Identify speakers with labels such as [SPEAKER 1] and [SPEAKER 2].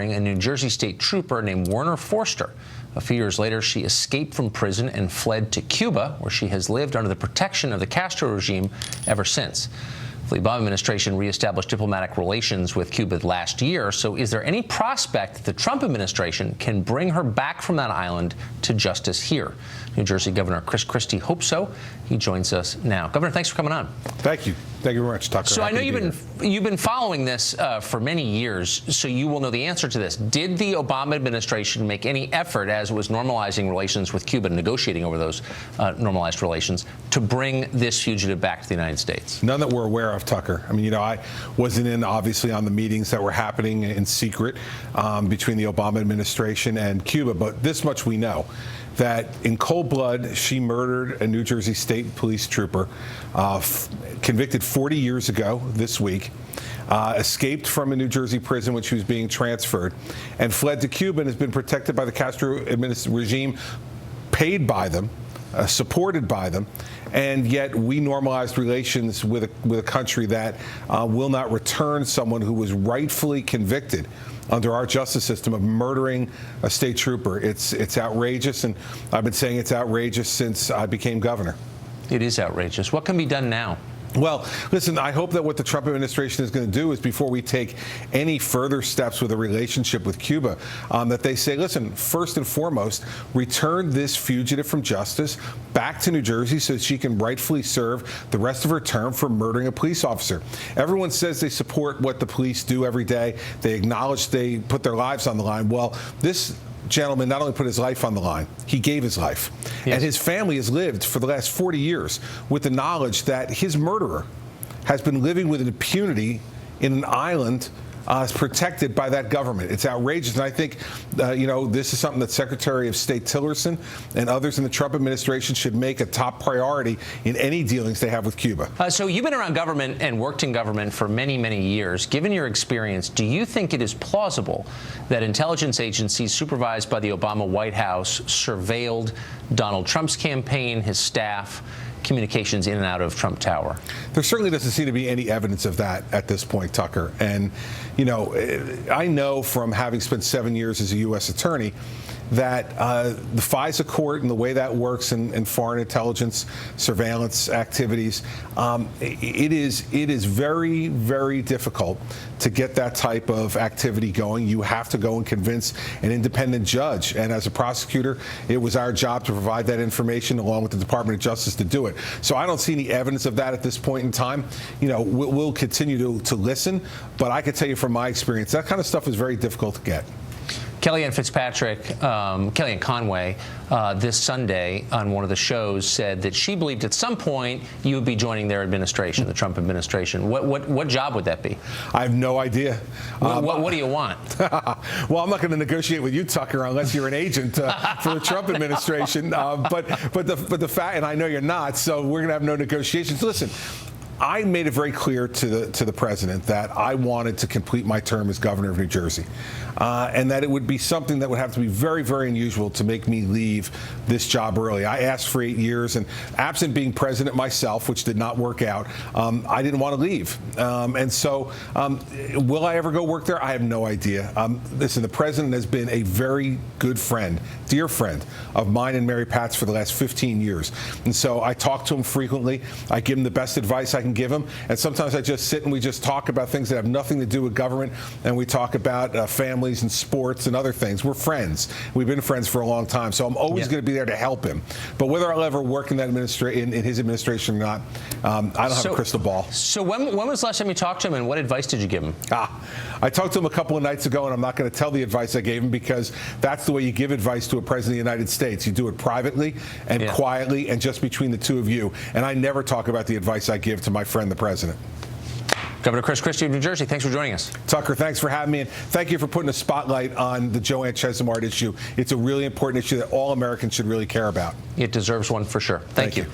[SPEAKER 1] A New Jersey state trooper named Werner Forster. A few years later, she escaped from prison and fled to Cuba, where she has lived under the protection of the Castro regime ever since. The Obama administration reestablished diplomatic relations with Cuba last year. So is there any prospect that the Trump administration can bring her back from that island to justice here? New Jersey Governor Chris Christie hopes so. He joins us now. Governor, thanks for coming on.
[SPEAKER 2] Thank you. Thank you very much, Tucker.
[SPEAKER 1] So I know you've been following this for many years, so you will know the answer to this. Did the Obama administration make any effort, as it was normalizing relations with Cuba, negotiating over those normalized relations, to bring this fugitive back to the United States?
[SPEAKER 2] None that we're aware of, Tucker. I mean, you know, I wasn't in, obviously, on the meetings that were happening in secret between the Obama administration and Cuba, but this much we know. That in cold blood, she murdered a New Jersey State Police trooper, convicted 40 years ago this week, escaped from a New Jersey prison when she was being transferred, and fled to Cuba and has been protected by the Castro regime, paid by them, supported by them, and yet we normalized relations with a country that will not return someone who was rightfully convicted under our justice system of murdering a state trooper. It's outrageous, and I've been saying it's outrageous since I became governor. It is outrageous. What can be done now? Well, listen, I hope that what the Trump administration is going to do is, before we take any further steps with a relationship with Cuba, that they say, listen, first and foremost, return this fugitive from justice back to New Jersey so that she can rightfully serve the rest of her term for murdering a police officer. Everyone says they support what the police do every day. They acknowledge they put their lives on the line. Well, this gentleman not only put his life on the line, he gave his life. Yes. And his family has lived for the last 40 years with the knowledge that his murderer has been living with impunity in an island protected by that government. It's outrageous. And I think, you know, this is something that Secretary of State Tillerson and others in the Trump administration should make a top priority in any dealings they have with Cuba.
[SPEAKER 1] So you've been around government and worked in government for many, many years. Given your experience, do you think it is plausible that intelligence agencies supervised by the Obama White House surveilled Donald Trump's campaign, his staff, communications in and out of Trump Tower?
[SPEAKER 2] There certainly doesn't seem to be any evidence of that at this point, Tucker. And, you know, I know from having spent 7 years as a U.S. attorney that the FISA court and the way that works in foreign intelligence surveillance activities, it is very, very difficult to get that type of activity going. You have to go and convince an independent judge. And as a prosecutor, it was our job to provide that information along with the Department of Justice to do it. So I don't see any evidence of that at this point in time. You know, we'll continue to listen, but I can tell you from my experience, that kind of stuff is very difficult to get.
[SPEAKER 1] Kellyanne Conway, this Sunday on one of the shows said that she believed at some point you would be joining their administration, the Trump administration. What job would that be?
[SPEAKER 2] I have no idea.
[SPEAKER 1] What do you want?
[SPEAKER 2] Well, I'm not going to negotiate with you, Tucker, unless you're an agent for the Trump administration. But the fact, and I know you're not, so we're going to have no negotiations. Listen, I made it very clear to the president that I wanted to complete my term as governor of New Jersey, and that it would be something that would have to be very, very unusual to make me leave this job early. I asked for 8 years, and absent being president myself, which did not work out, I didn't want to leave. And so will I ever go work there? I have no idea. Listen, the president has been a very good friend, dear friend of mine and Mary Pat's for the last 15 years. And so I talk to him frequently. I give him the best advice I can give him. And sometimes I just sit and we just talk about things that have nothing to do with government. And we talk about families and sports and other things. We're friends. We've been friends for a long time. So I'm always going to be there to help him. But whether I'll ever work in that in his administration or not, I don't have a crystal ball.
[SPEAKER 1] So when was the last time you talked to him, and what advice did you give him?
[SPEAKER 2] I talked to him a couple of nights ago, and I'm not going to tell the advice I gave him, because that's the way you give advice to a president of the United States. You do it privately and quietly and just between the two of you. And I never talk about the advice I give to my friend, the president.
[SPEAKER 1] Governor Chris Christie of New Jersey, thanks for joining us.
[SPEAKER 2] Tucker, thanks for having me, and thank you for putting a spotlight on the Joanne Chesimard issue. It's a really important issue that all Americans should really care about.
[SPEAKER 1] It deserves one for sure. Thank you.